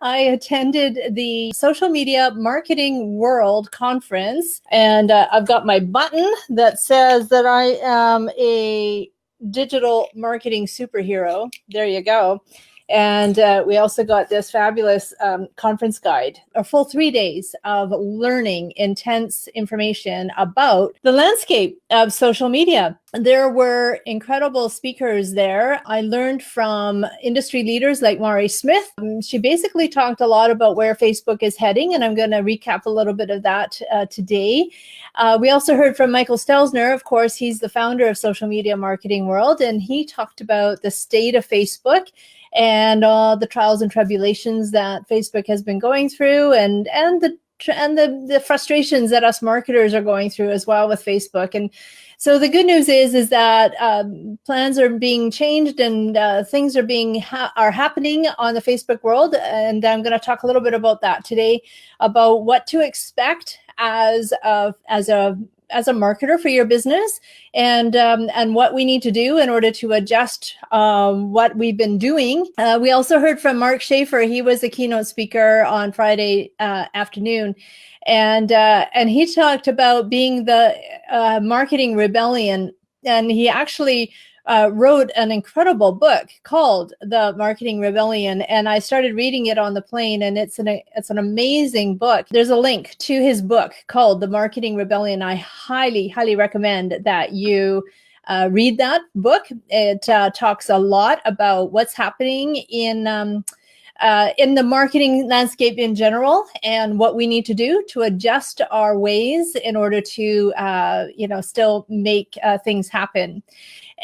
I attended the Social Media Marketing World Conference, and I've got my button that says that I am a digital marketing superhero. There you go. And we also got this fabulous conference guide, a full 3 days of learning intense information about the landscape of social media. There were incredible speakers there. I learned from industry leaders like Mari Smith. She basically talked a lot about where Facebook is heading, and I'm going to recap a little bit of that today. We also heard from Michael Stelzner. Of course, he's the founder of Social Media Marketing World, and he talked about the state of Facebook and all the trials and tribulations that Facebook has been going through, and the frustrations that us marketers are going through as well with Facebook. And so the good news is that plans are being changed, and things are happening on the Facebook world. And I'm going to talk a little bit about that today, about what to expect as a marketer for your business, and what we need to do in order to adjust what we've been doing. We also heard from Mark Schaefer. He was a keynote speaker on Friday afternoon, and he talked about being the marketing rebellion, and he actually wrote an incredible book called The Marketing Rebellion, and I started reading it on the plane, and it's an amazing book. There's a link to his book called The Marketing Rebellion. I highly recommend that you read that book. It talks a lot about what's happening in the marketing landscape in general, and what we need to do to adjust our ways in order to still make things happen.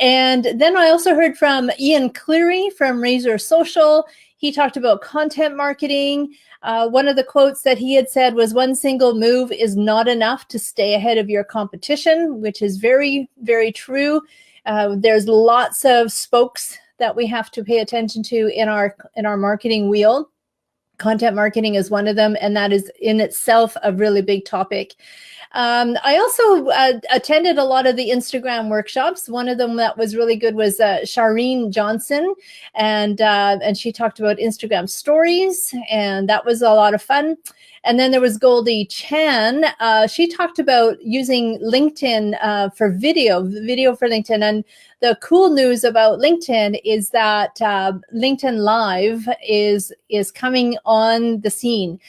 And then I also heard from Ian Cleary from Razor Social. He talked about content marketing. One of the quotes that he had said was, "One single move is not enough to stay ahead of your competition," which is very, very true. There's lots of spokes that we have to pay attention to in our marketing wheel. Content marketing is one of them, and that is in itself a really big topic. I also attended a lot of the Instagram workshops. One of them that was really good was Shireen Johnson, and she talked about Instagram stories, and that was a lot of fun. And then there was Goldie Chan. She talked about using LinkedIn for video for LinkedIn. And the cool news about LinkedIn is that LinkedIn Live is coming on the scene.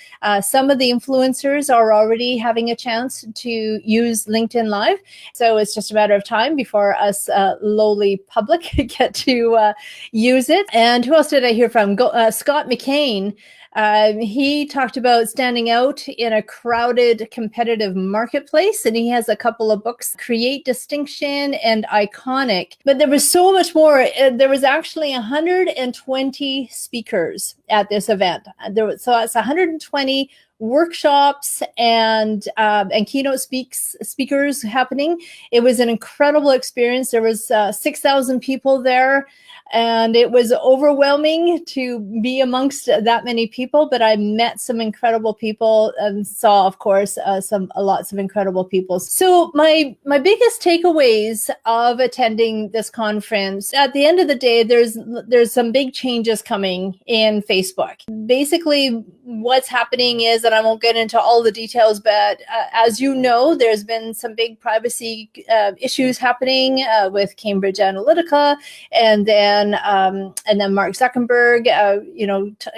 Some of the influencers are already having a chance to use LinkedIn Live. So it's just a matter of time before us lowly public get to use it. And who else did I hear from? Scott McCain. He talked about standing out in a crowded, competitive marketplace, and he has a couple of books, Create Distinction and Iconic. But there was so much more. There was actually 120 speakers at this event. So that's 120 workshops and keynote speakers happening. It was an incredible experience. There was 6,000 people there, and it was overwhelming to be amongst that many people, but I met some incredible people and saw, of course, lots of incredible people. So my biggest takeaways of attending this conference, at the end of the day, there's some big changes coming in Facebook. Basically, what's happening is, and I won't get into all the details, but as you know, there's been some big privacy issues happening with Cambridge Analytica, and then Mark Zuckerberg,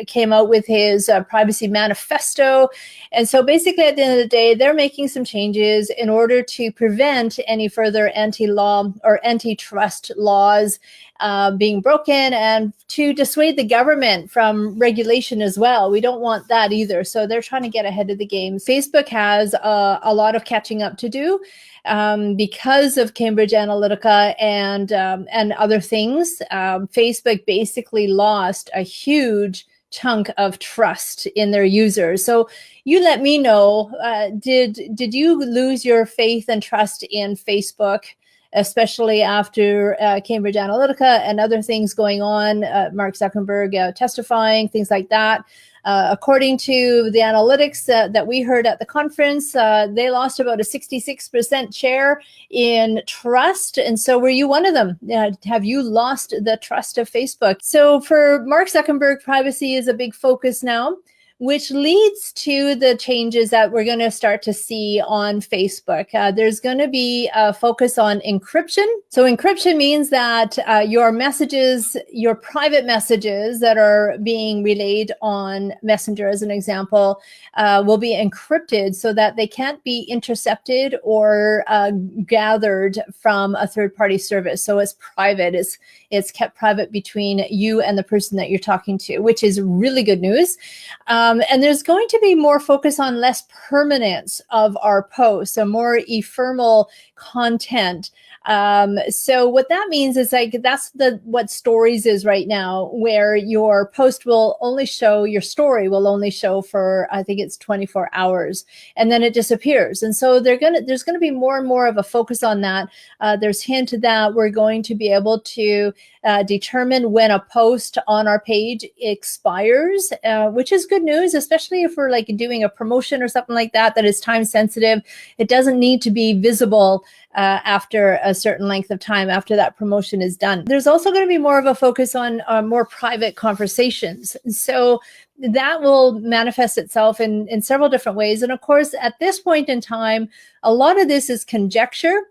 came out with his privacy manifesto. And so basically at the end of the day, they're making some changes in order to prevent any further anti-law or antitrust laws being broken, and to dissuade the government from regulation as well. We don't want that either. So they're trying to get ahead of the game. Facebook has a lot of catching up to do because of Cambridge Analytica and other things. Facebook basically lost a huge chunk of trust in their users. So you let me know, did you lose your faith and trust in Facebook especially after Cambridge Analytica and other things going on, Mark Zuckerberg testifying, things like that. According to the analytics that we heard at the conference, they lost about a 66% share in trust. And so were you one of them? Have you lost the trust of Facebook? So for Mark Zuckerberg, privacy is a big focus now, which leads to the changes that we're going to start to see on Facebook. There's going to be a focus on encryption. So encryption means that your messages, your private messages that are being relayed on Messenger, as an example, will be encrypted so that they can't be intercepted or gathered from a third-party service. So it's private. It's kept private between you and the person that you're talking to, which is really good news. And there's going to be more focus on less permanence of our posts, so more ephemeral content. So what that means is like that's what stories is right now, where your post will only show, your story will only show for, I think it's 24 hours, and then it disappears. And so there's gonna be more and more of a focus on that. There's hint that we're going to be able to determine when a post on our page expires, which is good news, especially if we're like doing a promotion or something like that is time sensitive. It doesn't need to be visible after a certain length of time after that promotion is done. There's also going to be more of a focus on more private conversations. So that will manifest itself in several different ways. And of course, at this point in time, a lot of this is conjecture.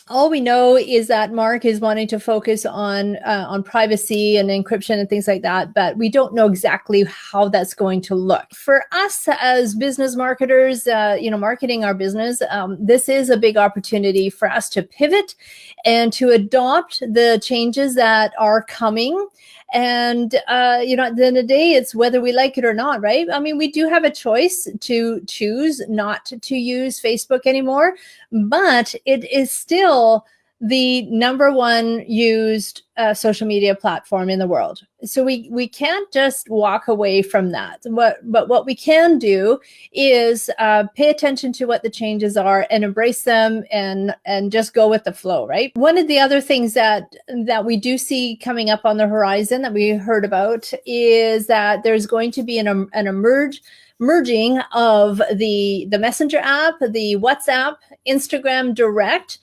All we know is that Mark is wanting to focus on privacy and encryption and things like that, but we don't know exactly how that's going to look. For us as business marketers, marketing our business, this is a big opportunity for us to pivot and to adopt the changes that are coming. And, at the end of the day, it's whether we like it or not, right? I mean, we do have a choice to choose not to use Facebook anymore, but it is still the number one used social media platform in the world. So we can't just walk away from that. But what we can do is pay attention to what the changes are and embrace them and just go with the flow, right? One of the other things that we do see coming up on the horizon that we heard about is that there's going to be an merging of the Messenger app, the WhatsApp, Instagram Direct.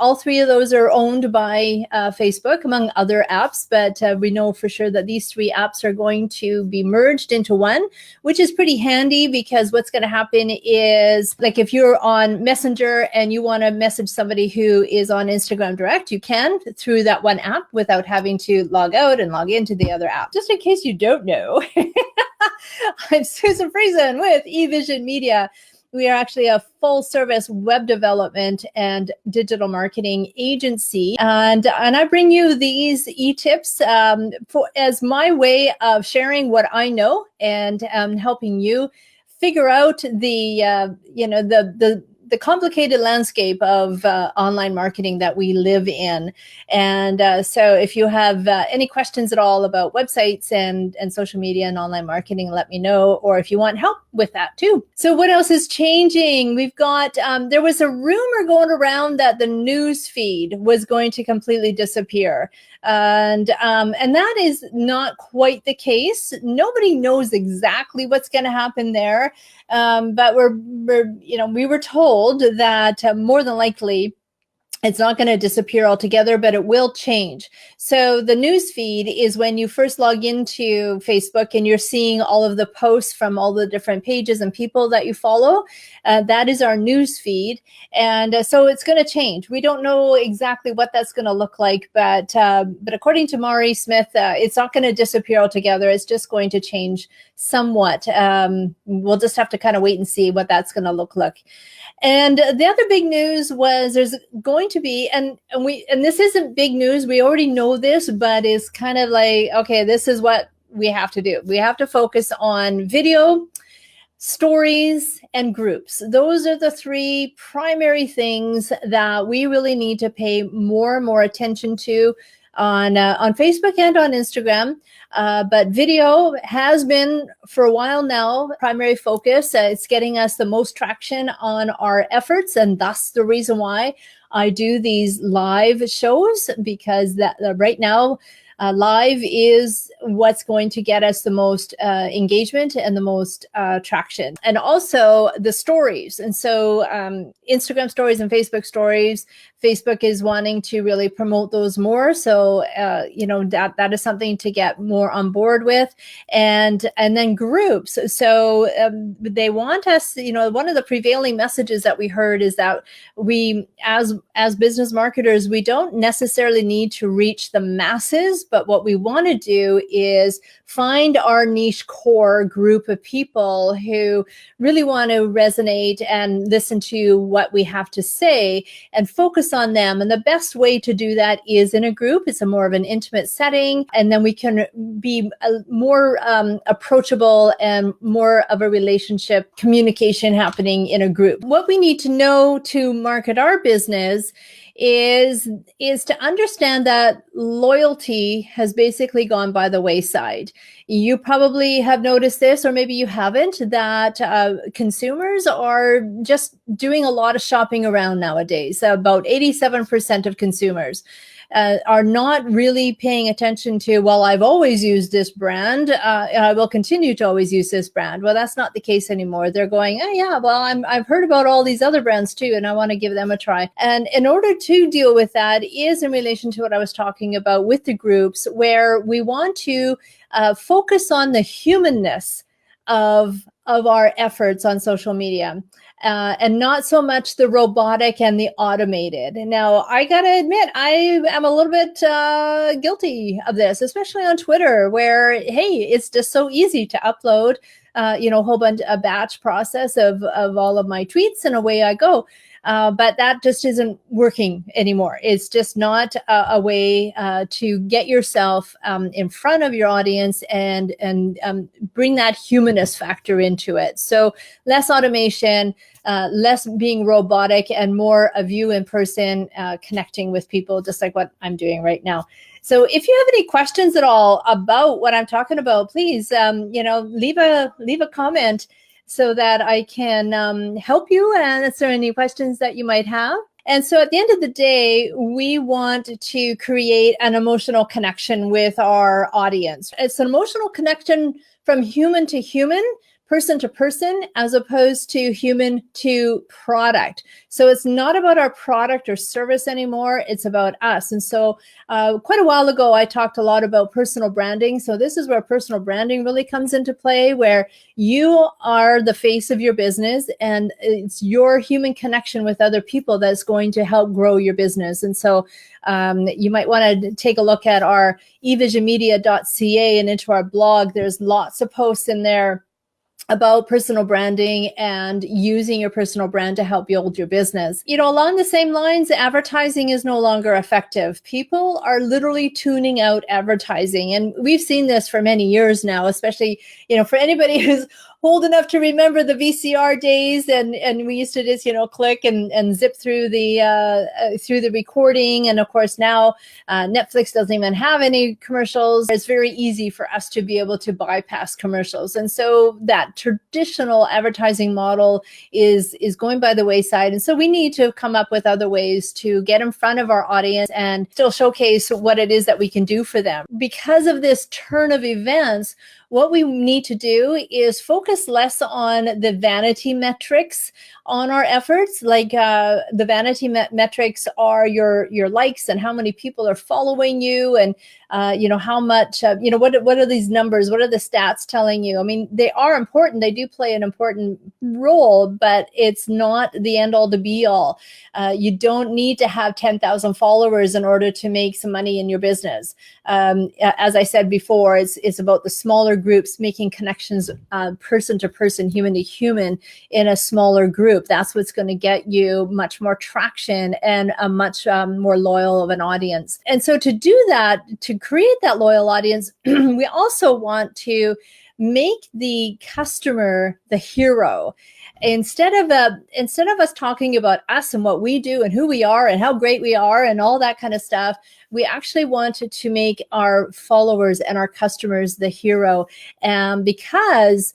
All three of those are owned by Facebook, among other apps, but we know for sure that these three apps are going to be merged into one, which is pretty handy because what's going to happen is, like, if you're on Messenger and you want to message somebody who is on Instagram Direct, you can through that one app without having to log out and log into the other app. Just in case you don't know, I'm Susan Friesen with eVision Media. We are actually a full service web development and digital marketing agency. And I bring you these e-tips as my way of sharing what I know and helping you figure out the complicated landscape of online marketing that we live in. And so if you have any questions at all about websites and social media and online marketing, let me know, or if you want help with that too. So what else is changing? We've got, there was a rumor going around that the news feed was going to completely disappear. And that is not quite the case. Nobody knows exactly what's going to happen there. But we were told that more than likely it's not going to disappear altogether, but it will change. So the news feed is when you first log into Facebook and you're seeing all of the posts from all the different pages and people that you follow. That is our news feed. And so it's going to change. We don't know exactly what that's going to look like, but according to Mari Smith, it's not going to disappear altogether. It's just going to change somewhat. We'll just have to kind of wait and see what that's going to look like. And the other big news was there's going to be, and this isn't big news, we already know this, but it's kind of like, okay, this is what we have to do. We have to focus on video, stories, and groups. Those are the three primary things that we really need to pay more and more attention to on Facebook and on Instagram. But video has been for a while now primary focus. It's getting us the most traction on our efforts, and thus the reason why I do these live shows, because that right now live is what's going to get us the most engagement and the most traction. And also the stories. And so Instagram stories and Facebook stories, Facebook is wanting to really promote those more. So, that is something to get more on board with. And then groups. So they want us, one of the prevailing messages that we heard is that we, as business marketers, we don't necessarily need to reach the masses, but what we want to do is find our niche core group of people who really want to resonate and listen to what we have to say and focus on them. And the best way to do that is in a group. It's a more of an intimate setting, and then we can be more approachable and more of a relationship communication happening in a group. What we need to know to market our business is to understand that loyalty has basically gone by the wayside. You probably have noticed this, or maybe you haven't, that consumers are just doing a lot of shopping around nowadays. About 87% of consumers are not really paying attention to, well, I've always used this brand, and I will continue to always use this brand. Well, that's not the case anymore. They're going, oh yeah, well, I've heard about all these other brands too, and I want to give them a try. And in order to deal with that is in relation to what I was talking about with the groups, where we want to focus on the humanness of our efforts on social media. And not so much the robotic and the automated. Now, I got to admit, I am a little bit guilty of this, especially on Twitter, where, hey, it's just so easy to upload, a batch process of all of my tweets, and away I go. But that just isn't working anymore. It's just not a way to get yourself in front of your audience and bring that humanist factor into it. So less automation, less being robotic, and more of you in person connecting with people, just like what I'm doing right now. So if you have any questions at all about what I'm talking about, please, leave a comment so that I can help you and answer any questions that you might have. And so at the end of the day, we want to create an emotional connection with our audience. It's an emotional connection from human to human, person to person, as opposed to human to product. So it's not about our product or service anymore. It's about us. And so quite a while ago, I talked a lot about personal branding. So this is where personal branding really comes into play, where you are the face of your business, and it's your human connection with other people that's going to help grow your business. And so you might want to take a look at our eVisionmedia.ca and into our blog. There's lots of posts in there about personal branding and using your personal brand to help build your business. Along the same lines, advertising is no longer effective. People are literally tuning out advertising. And we've seen this for many years now, especially, for anybody who's old enough to remember the VCR days, and we used to just click and zip through the recording. And of course now Netflix doesn't even have any commercials. It's very easy for us to be able to bypass commercials, and so that traditional advertising model is going by the wayside. And so we need to come up with other ways to get in front of our audience and still showcase what it is that we can do for them. Because of this turn of events, what we need to do is focus less on the vanity metrics on our efforts. Like the vanity metrics are your likes and how many people are following you, and how much what are these numbers? What are the stats telling you? I mean, they are important. They do play an important role, but it's not the end all to be all. You don't need to have 10,000 followers in order to make some money in your business. As I said before, it's about the smaller groups, making connections person to person, human to human in a smaller group. That's what's going to get you much more traction and a much more loyal of an audience. And so to do that, to create that loyal audience, we also want to make the customer the hero. Instead of us talking about us and what we do and who we are and how great we are and all that kind of stuff, we actually wanted to make our followers and our customers the hero, because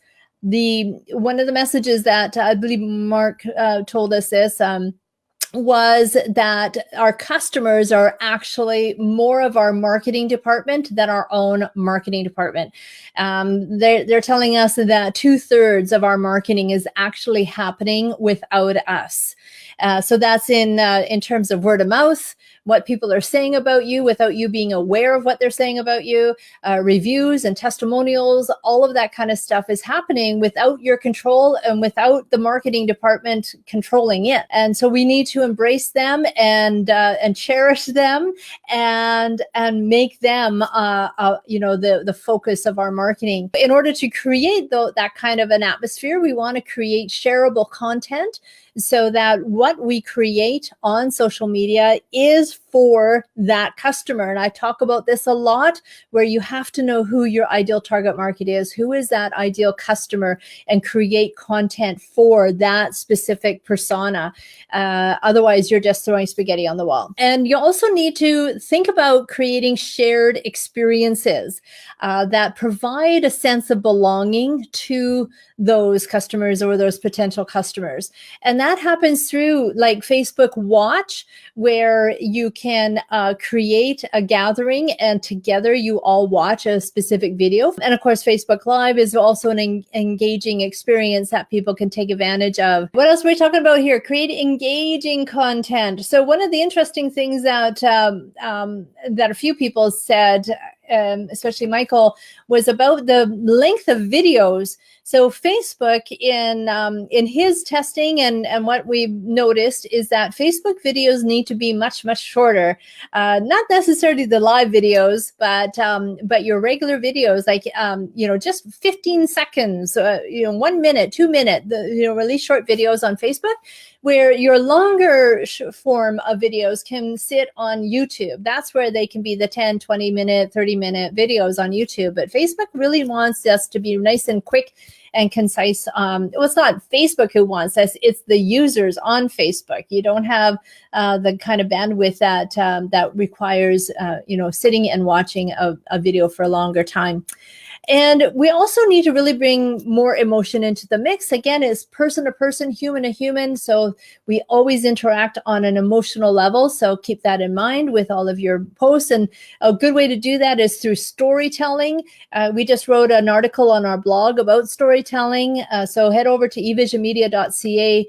one of the messages that I believe Mark told us this, was that our customers are actually more of our marketing department than our own marketing department. They're telling us that 2/3 of our marketing is actually happening without us. So that's in terms of word of mouth, what people are saying about you without you being aware of what they're saying about you, reviews and testimonials, all of that kind of stuff is happening without your control and without the marketing department controlling it. And so we need to embrace them and cherish them and make them the focus of our marketing. In order to create that kind of an atmosphere, we want to create shareable content so that what we create on social media is for that customer. And I talk about this a lot, where you have to know who your ideal target market is, who is that ideal customer, and create content for that specific persona. Otherwise, you're just throwing spaghetti on the wall. And you also need to think about creating shared experiences that provide a sense of belonging to those customers or those potential customers. And that happens through like Facebook Watch, where you can create a gathering and together you all watch a specific video. And of course, Facebook Live is also an engaging experience that people can take advantage of. What else are we talking about here? Create engaging content. So one of the interesting things that a few people said, especially Michael, was about the length of videos. So Facebook, in his testing and what we've noticed is that Facebook videos need to be much, much shorter. Not necessarily the live videos, but your regular videos, like just 15 seconds, 1 minute, 2 minute, really short videos on Facebook, where your longer form of videos can sit on YouTube. That's where they can be the 10, 20 minute, 30 minute videos on YouTube. But Facebook really wants us to be nice and quick and concise. It's not Facebook who wants us, it's the users on Facebook. You don't have the kind of bandwidth that requires sitting and watching a video for a longer time. And we also need to really bring more emotion into the mix. Again, it's person to person, human to human. So we always interact on an emotional level. So keep that in mind with all of your posts. And a good way to do that is through storytelling. We just wrote an article on our blog about storytelling. So head over to evisionmedia.ca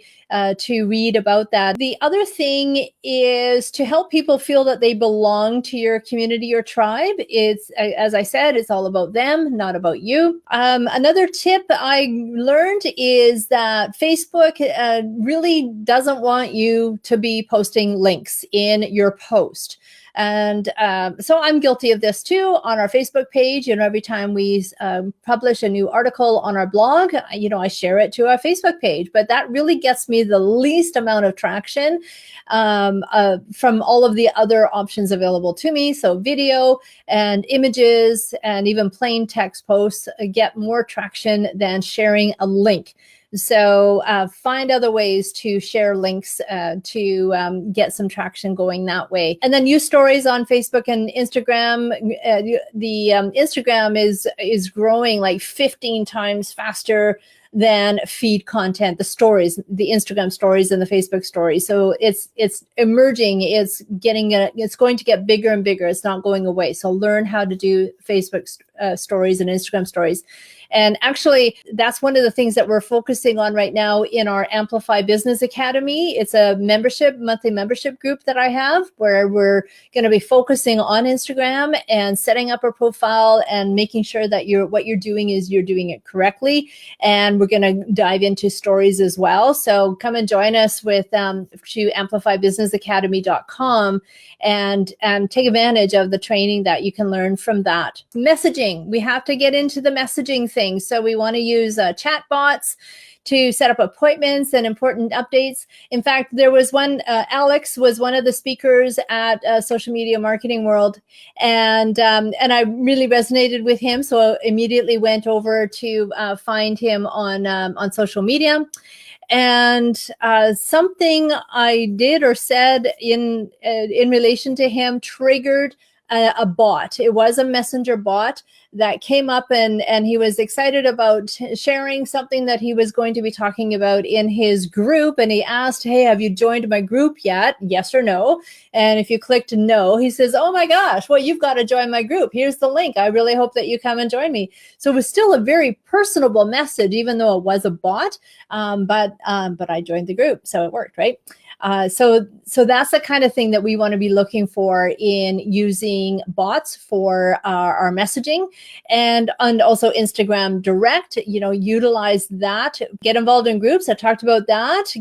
to read about that. The other thing is to help people feel that they belong to your community or tribe. It's, as I said, it's all about them, not about you. Another tip I learned is that Facebook really doesn't want you to be posting links in your post. And so I'm guilty of this too on our Facebook page. Every time we publish a new article on our blog, I share it to our Facebook page. But that really gets me the least amount of traction from all of the other options available to me. So video and images and even plain text posts get more traction than sharing a link. So find other ways to share links to get some traction going that way. And then use stories on Facebook and Instagram. The Instagram is growing like 15 times faster than feed content, the stories, the Instagram stories and the Facebook stories. So it's emerging. It's going to get bigger and bigger. It's not going away. So learn how to do Facebook stories and Instagram stories. And actually, that's one of the things that we're focusing on right now in our Amplify Business Academy. It's a monthly membership group that I have where we're going to be focusing on Instagram and setting up a profile and making sure that what you're doing is you're doing it correctly and and we're going to dive into stories as well. So come and join us with to amplifybusinessacademy.com and take advantage of the training that you can learn from that. Messaging, we have to get into the messaging thing. So we want to use chat bots to set up appointments and important updates. In fact, there was one, Alex was one of the speakers at Social Media Marketing World, and I really resonated with him. So I immediately went over to find him on social media. And something I did or said in relation to him triggered a bot. It was a messenger bot that came up, and he was excited about sharing something that he was going to be talking about in his group. And he asked, hey, have you joined my group yet? Yes or no? And if you clicked no, he says, oh my gosh, well, you've got to join my group. Here's the link. I really hope that you come and join me. So it was still a very personable message, even though it was a bot. But I joined the group, so it worked, right? So that's the kind of thing that we want to be looking for in using bots for our messaging, and also Instagram Direct. Utilize that. Get involved in groups. I talked about that.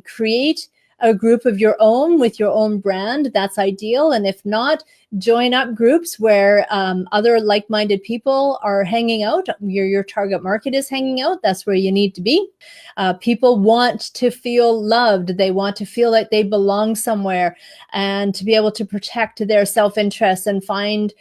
Create a group of your own with your own brand. That's ideal. And if not, join up groups where other like-minded people are hanging out. Your target market is hanging out. That's where you need to be. People want to feel loved. They want to feel like they belong somewhere, and to be able to protect their self-interest and find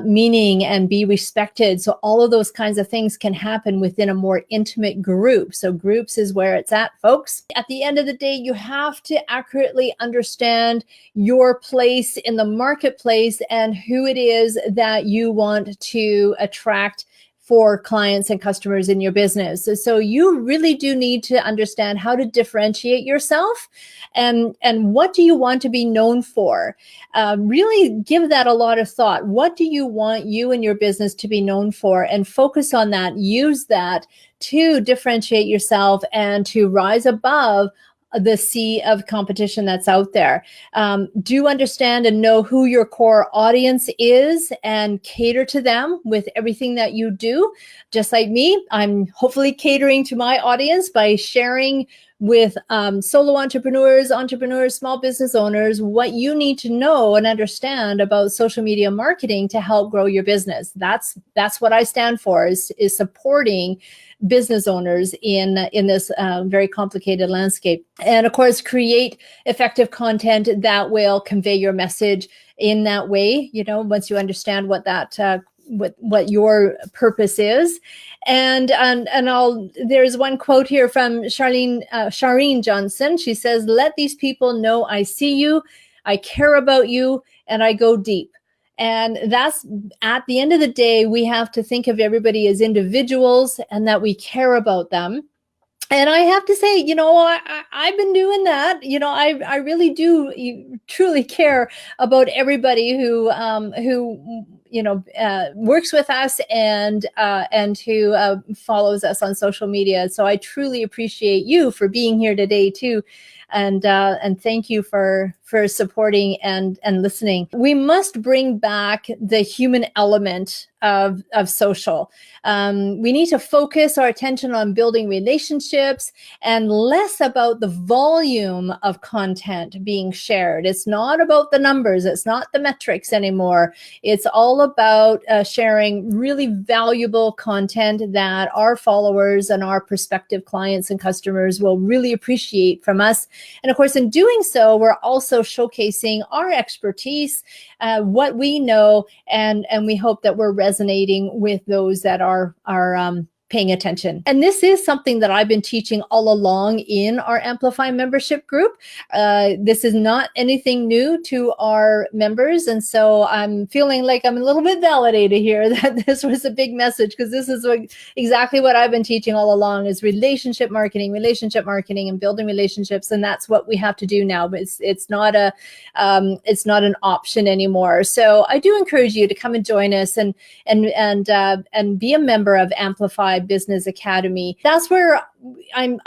meaning and be respected. So all of those kinds of things can happen within a more intimate group. So groups is where it's at, folks. At the end of the day, you have to accurately understand your place in the marketplace and who it is that you want to attract for clients and customers in your business. So you really do need to understand how to differentiate yourself, and what do you want to be known for? Really give that a lot of thought. What do you want you and your business to be known for? And focus on that. Use that to differentiate yourself and to rise above the sea of competition that's out there. Do understand and know who your core audience is and cater to them with everything that you do. Just like me, I'm hopefully catering to my audience by sharing with solo entrepreneurs, small business owners, what you need to know and understand about social media marketing to help grow your business. That's what I stand for, is supporting business owners in this very complicated landscape. And of course, create effective content that will convey your message in that way, once you understand what that what your purpose is. And there's one quote here from Charlene Johnson. She says, let these people know I see you, I care about you, and I go deep. And that's, at the end of the day, we have to think of everybody as individuals and that we care about them. And I have to say, I've been doing that. I really do truly care about everybody who works with us and who follows us on social media. So I truly appreciate you for being here today too. And thank you for supporting and listening. We must bring back the human element of social. We need to focus our attention on building relationships and less about the volume of content being shared. It's not about the numbers. It's not the metrics anymore. It's all about sharing really valuable content that our followers and our prospective clients and customers will really appreciate from us. And of course, in doing so, we're also showcasing our expertise, what we know, and we hope that we're resonating with those that are paying attention. And this is something that I've been teaching all along in our Amplify membership group. This is not anything new to our members. And so I'm feeling like I'm a little bit validated here that this was a big message, because this is exactly what I've been teaching all along, is relationship marketing and building relationships. And that's what we have to do now. But it's not an option anymore. So I do encourage you to come and join us and be a member of Amplify Business Academy. That's where I'm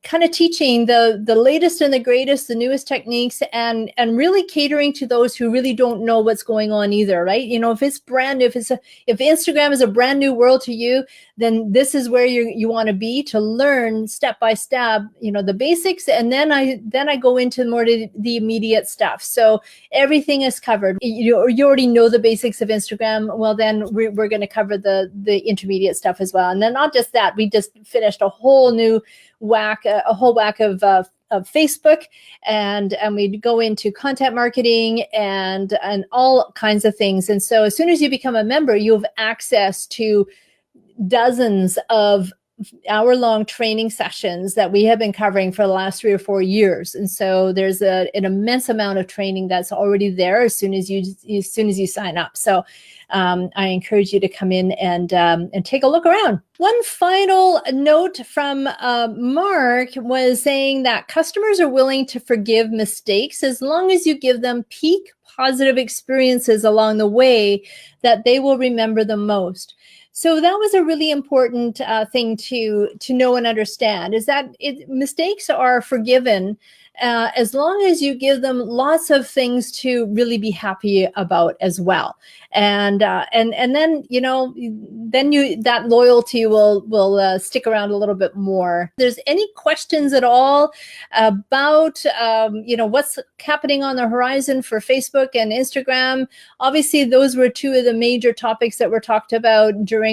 kind of teaching the latest and the greatest, the newest techniques, and really catering to those who really don't know what's going on either, right? If it's brand new, if Instagram is a brand new world to you, then this is where you want to be to learn step by step, the basics. And then I go into more to the immediate stuff. So everything is covered. You already know the basics of Instagram. Well, then we're going to cover the intermediate stuff as well. And then not just that, we just finished a whole new whack of Facebook, and we go into content marketing and all kinds of things. And so as soon as you become a member, you have access to dozens of hour-long training sessions that we have been covering for the last 3 or 4 years. And so there's an immense amount of training that's already there as soon as you sign up. So I encourage you to come in and take a look around. One final note from Mark was saying that customers are willing to forgive mistakes as long as you give them peak positive experiences along the way that they will remember the most. So that was a really important thing to know and understand, is that mistakes are forgiven as long as you give them lots of things to really be happy about as well. And then, that loyalty will stick around a little bit more. If there's any questions at all about, what's happening on the horizon for Facebook and Instagram, obviously those were two of the major topics that were talked about during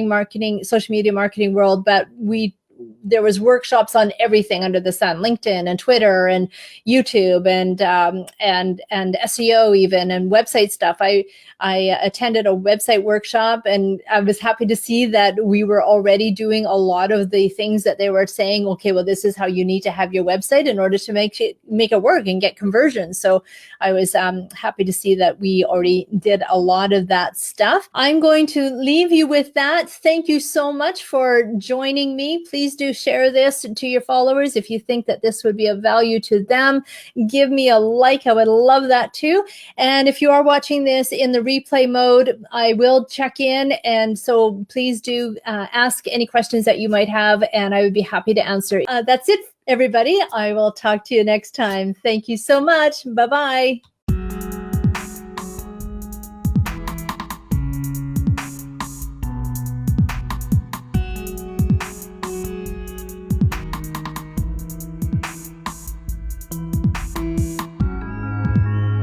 social media marketing world, but there was workshops on everything under the sun, LinkedIn and Twitter and YouTube and SEO even, and website stuff. I attended a website workshop, and I was happy to see that we were already doing a lot of the things that they were saying. Okay, well, this is how you need to have your website in order to make it work and get conversions. So I was happy to see that we already did a lot of that stuff. I'm going to leave you with that. Thank you so much for joining me. Please do share this to your followers. If you think that this would be of value to them, give me a like. I would love that too. And if you are watching this in the replay mode, I will check in. And so please do ask any questions that you might have, and I would be happy to answer. That's it, everybody. I will talk to you next time. Thank you so much. Bye-bye.